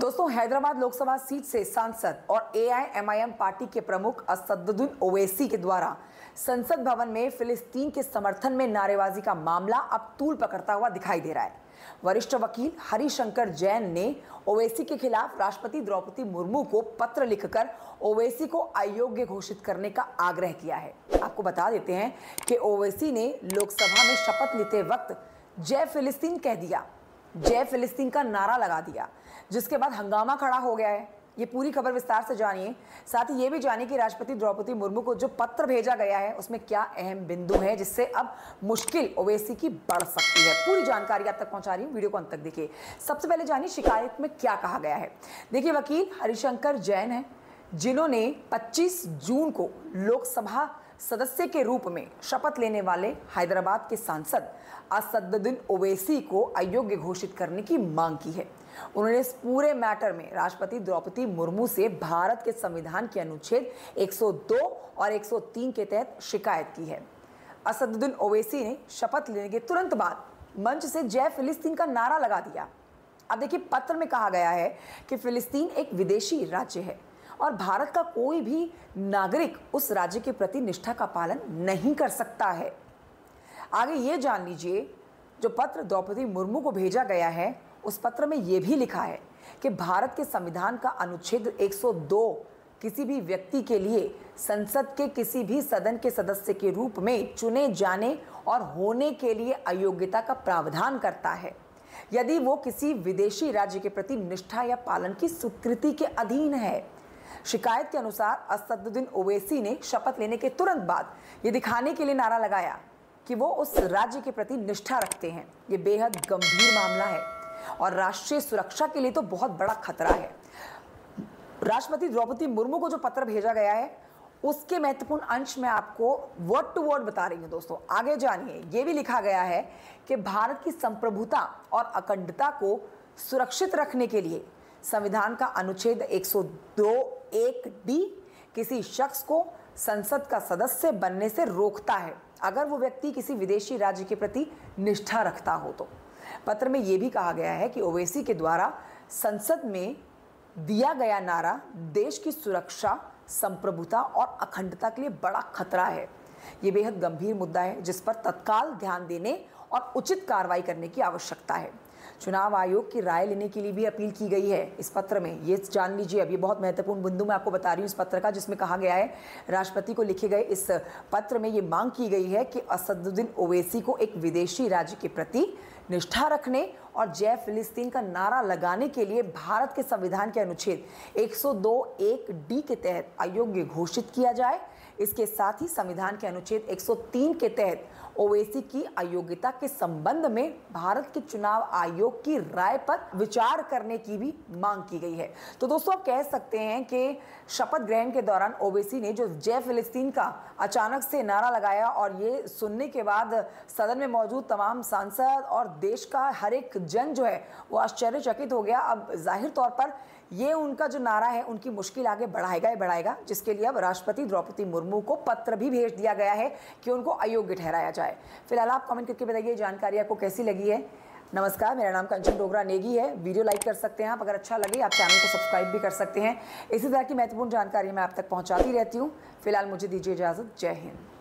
दोस्तों, हैदराबाद लोकसभा सीट से सांसद और एआईएमआईएम पार्टी के प्रमुख असदुद्दीन ओवैसी के द्वारा संसद भवन में फिलिस्तीन के समर्थन में नारेबाजी का मामला अब तूल पकड़ता हुआ दिखाई दे रहा है। वरिष्ठ वकील हरिशंकर जैन ने ओवैसी के खिलाफ राष्ट्रपति द्रौपदी मुर्मू को पत्र लिखकर ओवैसी को अयोग्य घोषित करने का आग्रह किया है। आपको बता देते हैं कि ओवैसी ने लोकसभा में शपथ लेते वक्त जय फिलिस्तीन कह दिया, जय फिलिस्तीन का नारा लगा दिया, जिसके बाद हंगामा खड़ा हो गया है। ये पूरी खबर विस्तार से जानिए। साथ ही ये भी जानिए कि राष्ट्रपति द्रौपदी मुर्मू को जो पत्र भेजा गया है उसमें क्या अहम बिंदु है जिससे अब मुश्किल ओवैसी की बढ़ सकती है। पूरी जानकारी आप तक पहुंचा रही हूँ, वीडियो को अंत तक देखिए। सबसे पहले जानिए शिकायत में क्या कहा गया है। देखिए, वकील हरिशंकर जैन है जिन्होंने 25 जून को लोकसभा सदस्य के रूप में शपथ लेने वाले हैदराबाद के सांसद असदुद्दीन ओवैसी को अयोग्य घोषित करने की मांग की है। उन्होंने इस पूरे मैटर में राष्ट्रपति द्रौपदी मुर्मू से भारत के संविधान के अनुच्छेद 102 और 103 के तहत शिकायत की है। असदुद्दीन ओवैसी ने शपथ लेने के तुरंत बाद मंच से जय फिलिस्तीन का नारा लगा दिया। अब देखिए, पत्र में कहा गया है कि फिलिस्तीन एक विदेशी राज्य है और भारत का कोई भी नागरिक उस राज्य के प्रति निष्ठा का पालन नहीं कर सकता है। आगे ये जान लीजिए, जो पत्र द्रौपदी मुर्मू को भेजा गया है उस पत्र में यह भी लिखा है कि भारत के संविधान का अनुच्छेद 102 किसी भी व्यक्ति के लिए संसद के किसी भी सदन के सदस्य के रूप में चुने जाने और होने के लिए अयोग्यता का प्रावधान करता है यदि वो किसी विदेशी राज्य के प्रति निष्ठा या पालन की स्वीकृति के अधीन है। शिकायत के अनुसार असदुद्दीन ओवैसी ने शपथ लेने के तुरंत बाद ये दिखाने के लिए नारा लगाया कि वो उस राज्य के प्रति निष्ठा रखते हैं। ये बेहद गंभीर मामला है और राष्ट्रीय सुरक्षा के लिए तो बहुत बड़ा खतरा है। राष्ट्रपति द्रौपदी मुर्मू को जो पत्र भेजा गया है उसके महत्वपूर्ण अंश में आपको वर्ड टू वर्ड बता रही हूँ। दोस्तों, आगे जानिए, ये भी लिखा गया है कि भारत की संप्रभुता और अखंडता को सुरक्षित रखने के लिए संविधान का अनुच्छेद 102(1)(d) किसी शख्स को संसद का सदस्य बनने से रोकता है अगर वो व्यक्ति किसी विदेशी राज्य के प्रति निष्ठा रखता हो तो। पत्र में यह भी कहा गया है कि ओवैसी के द्वारा संसद में दिया गया नारा देश की सुरक्षा, संप्रभुता और अखंडता के लिए बड़ा खतरा है। ये बेहद गंभीर मुद्दा है जिस पर तत्काल ध्यान देने और उचित कार्रवाई करने की आवश्यकता है। चुनाव आयोग की राय लेने के लिए भी अपील की गई है इस पत्र में। ये जान लीजिए, अब ये बहुत महत्वपूर्ण बिंदु मैं आपको बता रही हूँ इस पत्र का, जिसमें कहा गया है राष्ट्रपति को लिखे गए इस पत्र में ये मांग की गई है कि असदुद्दीन ओवैसी को एक विदेशी राज्य के प्रति निष्ठा रखने और जय फिलिस्तीन का नारा लगाने के लिए भारत के संविधान के अनुच्छेद 102(1)(d) के तहत अयोग्य घोषित किया जाए। इसके साथ ही संविधान के अनुच्छेद 103 के तहत ओवैसी की अयोग्यता के संबंध में भारत के चुनाव आयोग की राय पर विचार करने की भी मांग की गई है। तो दोस्तों, आप कह सकते हैं कि शपथ ग्रहण के दौरान ओवैसी ने जो जय फिलिस्तीन का अचानक से नारा लगाया और ये सुनने के बाद सदन में मौजूद तमाम सांसद और देश का हर एक जन जो है वो आश्चर्यचकित हो गया। अब जाहिर तौर पर ये उनका जो नारा है उनकी मुश्किल आगे बढ़ाएगा ही बढ़ाएगा, जिसके लिए अब राष्ट्रपति द्रौपदी मुर्मू को पत्र भी भेज दिया गया है कि उनको अयोग्य ठहराया जाए। फिलहाल आप कमेंट करके बताइए जानकारी आपको कैसी लगी है। नमस्कार, मेरा नाम कंचन डोगरा नेगी है। वीडियो लाइक कर सकते हैं आप, अगर अच्छा लगे आप चैनल को सब्सक्राइब भी कर सकते हैं। इसी तरह की महत्वपूर्ण जानकारी मैं आप तक पहुँचाती रहती हूँ। फिलहाल मुझे दीजिए इजाज़त। जय हिंद।